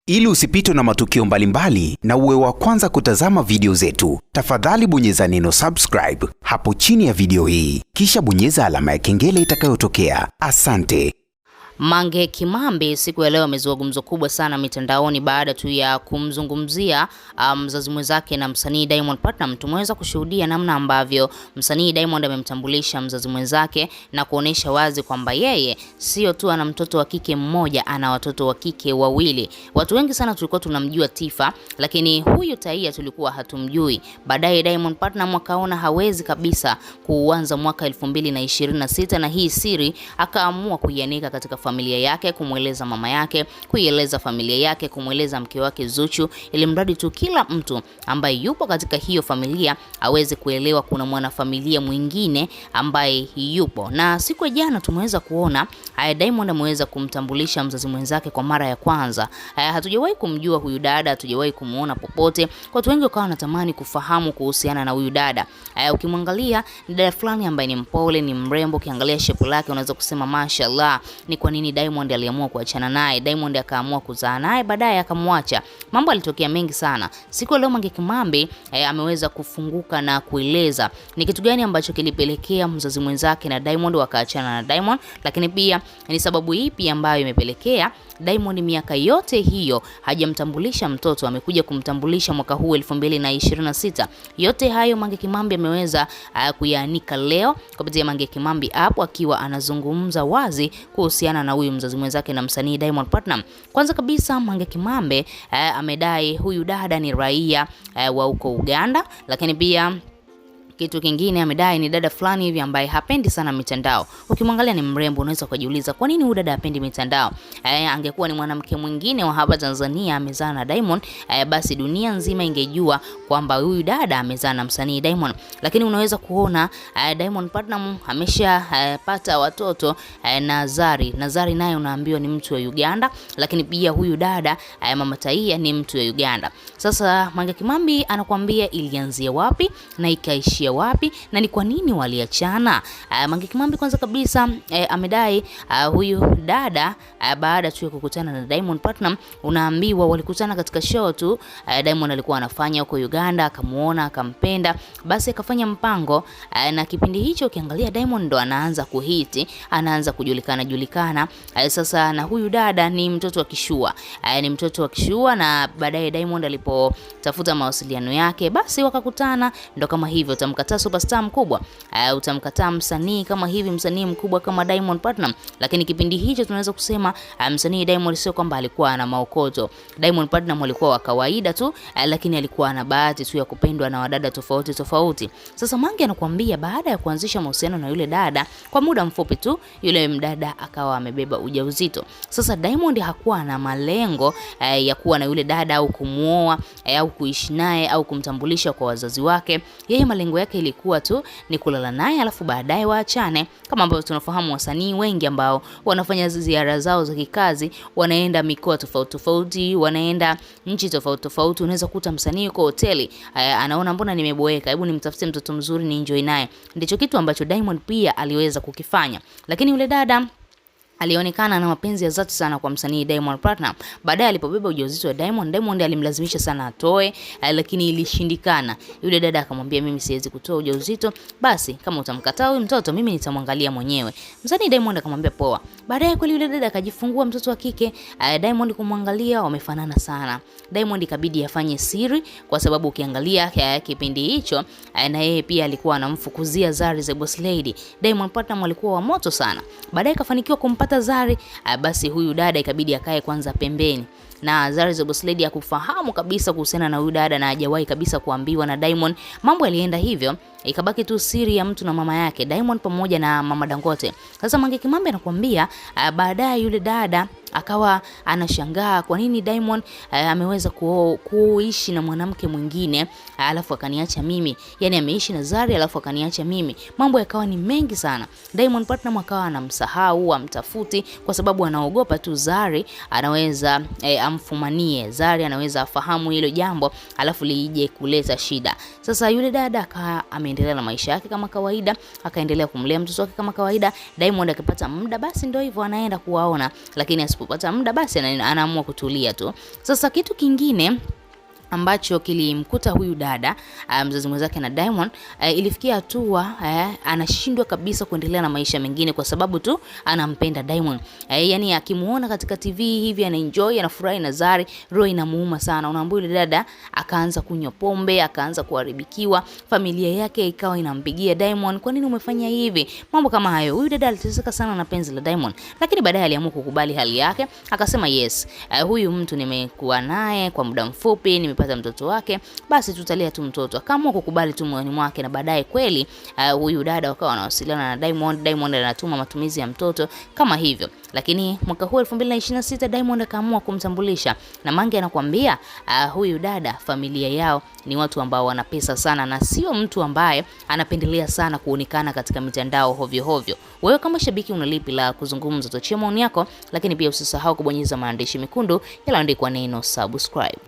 Ili usipitwe na matukio mbalimbali na uwe wa kwanza kutazama video zetu, tafadhali bonyeza neno subscribe hapo chini ya video hii, kisha bonyeza alama ya kengele itakayotokea. Asante. Mange Kimambi siku ya leo amezua gumzo kubwa sana mitandaoni baada tu ya kumzungumzia mzazi mwenzake na msanii Diamond Platnumz. Tumeweza kushuhudia namna ambavyo msanii Diamond amemtambulisha mzazi mwenzake na kuonesha wazi kwamba yeye sio tu ana mtoto wa kike mmoja, ana watoto wa kike wawili. Watu wengi sana tulikuwa tunamjua Tifa, lakini huyu Taia tulikuwa hatumjui. Baadaye Diamond Platnumz akaona hawezi kabisa kuanza mwaka 2026 na hii siri akaamua kuianika katika familia yake, kumweleza mama yake, kuieleza familia yake, kumweleza mke wake Zuchu, ili mradi tu kila mtu ambaye yupo katika hiyo familia aweze kuelewa kuna mwanafamilia mwingine ambaye yupo. Na siku ya jana tumeweza kuona Diamond ameweza kumtambulisha mzazi mwenzake kwa mara ya kwanza. Hatujawahi kumjua huyu dada, hatujawahi kumuona popote. Watu wengi wakawa wanatamani kufahamu kuhusiana na huyu dada. Ukimwangalia ni dada fulani ambaye ni mpole, ni mrembo, ukiangalia shepu lake unaweza kusema mashallah. Ni kwa nini Diamond aliamua kuachana naye? Diamond akaamua kuzaa naye, baadaye akamwacha. Mambo yalitokea mengi sana. Siku leo Mange Kimambi ameweza kufunguka na kueleza ni kitu gani ambacho kilipelekea mzazi mwenzake na Diamond wakaachana na Diamond, lakini pia ni sababu ipi ambayo imepelekea Diamond miaka yote hiyo hajamtambulisha mtoto, amekuja kumtambulisha mwaka huu 2026. Yote hayo Mange Kimambi ameweza kuyaanika leo kupitia Mange Kimambi app, akiwa anazungumza wazi kuhusiana na huyu mzazi mwenzake na msanii Diamond Platnumz. Kwanza kabisa Mange Kimambi amedai huyu dada ni raia wa huko Uganda, lakini pia kitu kingine amedai ni dada fulani hivi ambaye hapendi sana mitandao. Ukimwangalia ni mrembo, unaweza kujiuliza kwa nini huyu dada hapendi mitandao? Angekuwa ni mwanamke mwingine wa hapa Tanzania amezaa na Diamond, basi dunia nzima ingejua kwamba huyu dada amezaa na msanii Diamond. Lakini unaweza kuona Diamond Platnumz ameshapata watoto na Zari. Na Zari naye unaambiwa ni mtu wa Uganda, lakini pia huyu dada mama Taia ni mtu wa Uganda. Sasa Mange Kimambi anakuambia ilianzia wapi na ikaishia wapi na ni kwa nini waliachana. Mange Kimambi kwanza kabisa amedai huyu dada baada tu ya kukutana na Diamond Platnumz, unaambiwa walikutana katika show tu. Diamond alikuwa anafanya huko Uganda, akamuona, akampenda, basi akafanya mpango. Na kipindi hicho ukiangalia Diamond ndo anaanza kuhiti, anaanza kujulikana. Sasa na huyu dada ni mtoto wa kishua. Ni mtoto wa kishua, na baadaye Diamond alipotafuta mawasiliano yake, basi wakakutana. Ndo kama hivyo, utamkataa superstar mkubwa, utamkataa msanii kama hivi, msanii mkubwa kama Diamond Platnumz. Lakini kipindi hicho tunaweza kusema msanii Diamond sio kwamba alikuwa na maokoto. Diamond Platnumz alikuwa wa kawaida tu, lakini alikuwa na bahati tu ya kupendwa na wadada tofauti. Sasa Mange anakuambia baada ya kuanzisha mahusiano na yule dada, kwa muda mfupi tu yule mdada akawa amebeba ujauzito. Sasa Diamond hakuwa na malengo ya kuwa na yule dada au kumuoa au kuishi naye au kumtambulisha kwa wazazi wake. Yeye malengo yake ilikuwa tu ni kulala naye alafu baadaye waachane. Kama ambavyo tunafahamu wasanii wengi ambao wanafanya ziara zao za kikazi, wanaenda mikoa tofauti, wanaenda nchi tofauti. Unaweza kukuta msanii yuko hoteli, anaona mbona nimeboeka, hebu nimtafute mtoto mzuri ni enjoy naye. Ndicho kitu ambacho Diamond pia aliweza kukifanya. Lakini yule dada alionekana na mapenzi ya dhati sana kwa msanii Diamond Platnumz. Baadaye alipobeba ujauzito wa Diamond alimlazimisha sana atoe, lakini ilishindikana. Yule dada akamwambia mimi siwezi kutoa ujauzito, basi kama utamkataa huyu mtoto mimi nitamwangalia mwenyewe. Msanii Diamond akamwambia poa. Baadaye kweli yule dada akajifungua mtoto wa kike. Diamond kumwangalia wamefanana sana. Diamond ikabidi afanye siri, kwa sababu ukiangalia kipindi hicho na yeye pia alikuwa anamfukuzia Zari the Boss Lady. Diamond Platnumz alikuwa wa moto sana. Baadaye kafanikiwa kumpata Zari, basi huyu dada ikabidi akae kwanza pembeni. Na Zari the Boss Lady hakufahamu kabisa kuhusiana na huyu dada na hajawahi kabisa kuambiwa na Diamond. Mambo yalienda hivyo, ikabaki tu siri ya mtu na mama yake, Diamond pamoja na Mama Dangote. Sasa Mange Kimambi anakuambia baadaye yule dada akawa anashangaa kwa nini Diamond ameweza kuishi na mwanamke mwingine alafu akaniacha mimi. Yani ameishi na Zari alafu akaniacha mimi. Mambo yakawa ni mengi sana. Diamond Platnumz akawa anamsahau, amtafuti, kwa sababu anaogopa tu Zari anaweza amfumanie. Zari anaweza afahamu hilo jambo alafu liije kuleta shida. Sasa yule dada akawa ameendelea na maisha yake kama kawaida, akaendelea kumlea mtoto wake kama kawaida. Diamond akipata muda basi ndio hivyo anaenda kuwaona, lakini anapopata muda basi anaamua kutulia tu. Sasa kitu kingine ambacho kilimkuta huyu dada mzazi mwenzake na Diamond, ilifikia hatua anashindwa kabisa kuendelea na maisha mengine kwa sababu tu anampenda Diamond. Yani akimuona katika TV hivi anaenjoy, anafurahi na Zari, roho inamuuma sana. Unaambia yule dada akaanza kunywa pombe, akaanza kuharibikiwa, familia yake ikawa inampigia Diamond, kwa nini umefanya hivi? Mambo kama hayo. Huyu dada aliteseka sana na penzi la Diamond, lakini baadaye aliamua kukubali hali yake, akasema yes, huyu mtu nimekuwa naye kwa muda mfupi, nimepata mtoto wake, basi tutalea tu mtoto. Akaamua kukubali tu moyoni mwake, na baadaye kweli huyu dada wakawa wanawasiliana na Diamond. Diamond anatuma matumizi ya mtoto kama hivyo. Lakini mwaka huu 2026 Diamond akaamua kumtambulisha, na Mange anakuambia huyu dada familia yao ni watu ambao wana pesa sana, na sio mtu ambaye anapendelea sana kuonekana katika mitandao hovyo hovyo. Wewe kama shabiki unalipi la kuzungumza? Tochia maoni yako, lakini pia usisahau kubonyeza maandishi mekundu yaliyoandikwa neno subscribe.